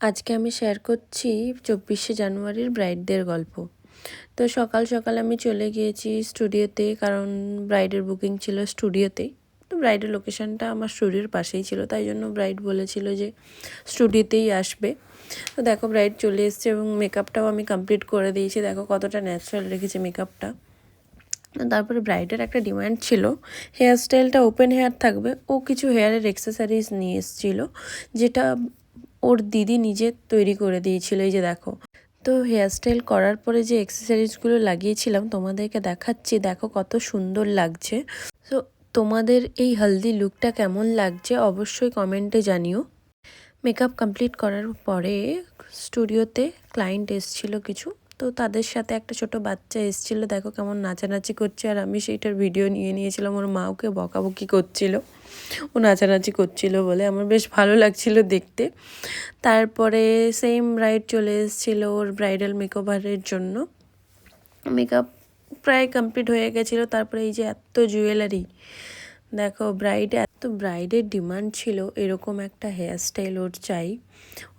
আজকে আমি শেয়ার করছি 24শে জানুয়ারির ব্রাইডদের গল্প। তো সকাল সকাল আমি চলে গিয়েছি স্টুডিওতে, কারণ ব্রাইডের বুকিং ছিল স্টুডিওতেই। তো ব্রাইডের লোকেশনটা আমার স্টুডিওর পাশেই ছিল, তাই জন্য ব্রাইড বলেছিল যে স্টুডিওতেই আসবে। তো দেখো ব্রাইড চলে এসছে এবং মেকআপটাও আমি কমপ্লিট করে দিয়েছি। দেখো কতটা ন্যাচারাল রেখেছে মেকআপটা। তারপরে ব্রাইডের একটা ডিমান্ড ছিল হেয়ার স্টাইলটা ওপেন হেয়ার থাকবে। ও কিছু হেয়ারের অ্যাক্সেসরিজ নিয়ে এসেছিলো, যেটা ওর দিদি নিজে তৈরি করে দিয়েছিল। এই যে দেখো, তো হেয়ার স্টাইল করার পরে যে অ্যাক্সেসরিজগুলো লাগিয়েছিলাম তোমাদেরকে দেখাচ্ছি। দেখো কত সুন্দর লাগছে। তো তোমাদের এই হলদি লুকটা কেমন লাগছে অবশ্যই কমেন্টে জানিও। মেকআপ কমপ্লিট করার পরে স্টুডিওতে ক্লায়েন্ট এসেছিলো কিছু, তো তাদের সাথে একটা ছোট বাচ্চা এসেছিলো। দেখো কেমন নাচানাচি করছে, আর আমি সেইটার ভিডিও নিয়ে নিয়েছিলাম। ওর মা ওকে বকাবকি করছিল, ও নাচানাচি করছিল বলে। আমার বেশ ভালো লাগছিল দেখতে। তারপরে সেম ব্রাইড চলে এসেছিলো ওর ব্রাইডাল মেকওভারের জন্য। মেকআপ প্রায় কমপ্লিট হয়ে গেছিলো। তারপরে এই যে এত জুয়েলারি, দেখো ব্রাইডের ডিমান্ড ছিল এরকম একটা হেয়ার স্টাইল ওর চাই,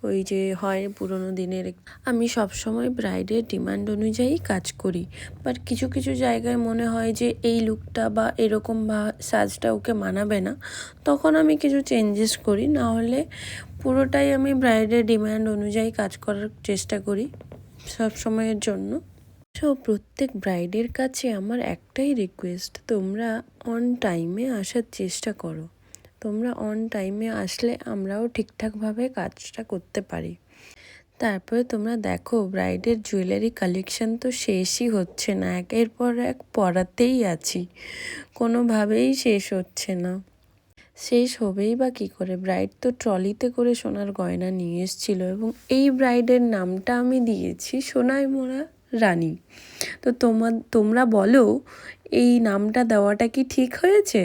ওই যে হয় পুরোনো দিনের। আমি সবসময় ব্রাইডের ডিমান্ড অনুযায়ী কাজ করি, বাট কিছু কিছু জায়গায় মনে হয় যে এই লুকটা বা এরকম বা সাজটা ওকে মানাবে না, তখন আমি কিছু চেঞ্জেস করি। না হলে পুরোটাই আমি ব্রাইডের ডিমান্ড অনুযায়ী কাজ করার চেষ্টা করি সব সময়ের জন্য। সো প্রত্যেক ব্রাইডের কাছে আমার একটাই রিকোয়েস্ট, তোমরা অন টাইমে আসার চেষ্টা করো। তোমরা অন টাইমে আসলে আমরাও ঠিকঠাকভাবে কাজটা করতে পারি। তারপরে তোমরা দেখো ব্রাইডের জুয়েলারি কালেকশন তো শেষই হচ্ছে না, একের পর এক পরাতেই আছি, কোনোভাবেই শেষ হচ্ছে না। শেষ হবেই বা কী করে? ব্রাইড তো ট্রলিতে করে সোনার গয়না নিয়ে এসেছিল, এবং এই ব্রাইডের নামটা আমি দিয়েছি সোনায় মোড়া রানী। তো তোমরা বলো, এই নামটা দেওয়াটা কি ঠিক হয়েছে?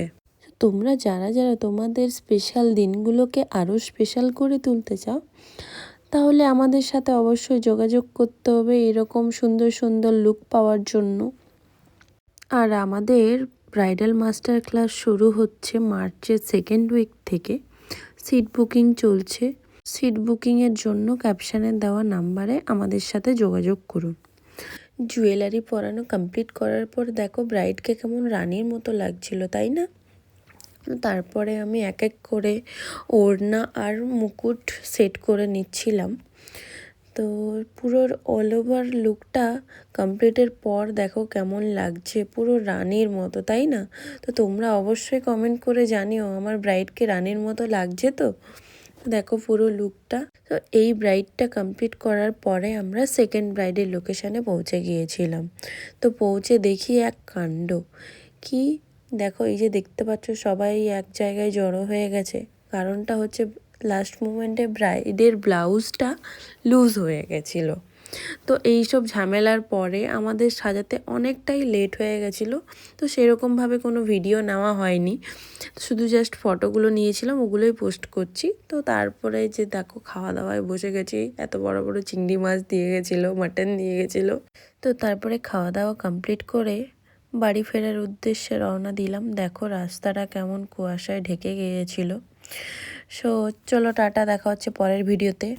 তোমরা যারা যারা তোমাদের স্পেশাল দিনগুলোকে আরও স্পেশাল করে তুলতে চাও, তাহলে আমাদের সাথে অবশ্যই যোগাযোগ করতে হবে এরকম সুন্দর সুন্দর লুক পাওয়ার জন্য। আর আমাদের ব্রাইডাল মাস্টার ক্লাস শুরু হচ্ছে মার্চের সেকেন্ড উইক থেকে। সিট বুকিং চলছে। সিট বুকিংয়ের জন্য ক্যাপশানে দেওয়া নাম্বারে আমাদের সাথে যোগাযোগ করুন। জুয়েলারি পরানো কমপ্লিট করার পর দেখো ব্রাইডকে কেমন রানীর মতো লাগছিল, তাই না? তারপরে আমি এক এক করে ওড়না আর মুকুট সেট করে নিচ্ছিলাম। তো পুরো অল ওভার লুকটা কমপ্লিটের পর দেখো কেমন লাগছে, পুরো রানীর মতো, তাই না? তো তোমরা অবশ্যই কমেন্ট করে জানিও আমার ব্রাইডকে রানীর মতো লাগছে তো। দেখো পুরো লুকটা। তো এই ব্রাইডটা কমপ্লিট করার পরে আমরা সেকেন্ড ব্রাইডের লোকেশানে পৌঁছে গিয়েছিলাম। তো পৌঁছে দেখি এক কাণ্ড কি, দেখো এই যে দেখতে পাচ্ছ সবাই এক জায়গায় জড়ো হয়ে গেছে। কারণটা হচ্ছে লাস্ট মোমেন্টে ব্রাইডের ব্লাউজটা লুজ হয়ে গেছিলো। তো এই সব ঝামেলার পরে আমাদের সাজাতে অনেকটাই লেট হয়ে গেছিলো। তো সেরকমভাবে কোনো ভিডিও নেওয়া হয়নি, শুধু জাস্ট ফটোগুলো নিয়েছিলাম, ওগুলোই পোস্ট করছি। তো তারপরে যে দেখো খাওয়া দাওয়ায় বসে গেছি। এত বড় বড় চিংড়ি মাছ দিয়ে গেছিলো, মাটন দিয়ে গেছিলো। তো তারপরে খাওয়া দাওয়া কমপ্লিট করে বাড়ি ফেরার উদ্দেশ্যে রওনা দিলাম। দেখো রাস্তাটা কেমন কুয়াশায় ঢেকে গিয়েছিল। সো চলো টাটা, দেখা হচ্ছে পরের ভিডিওতে।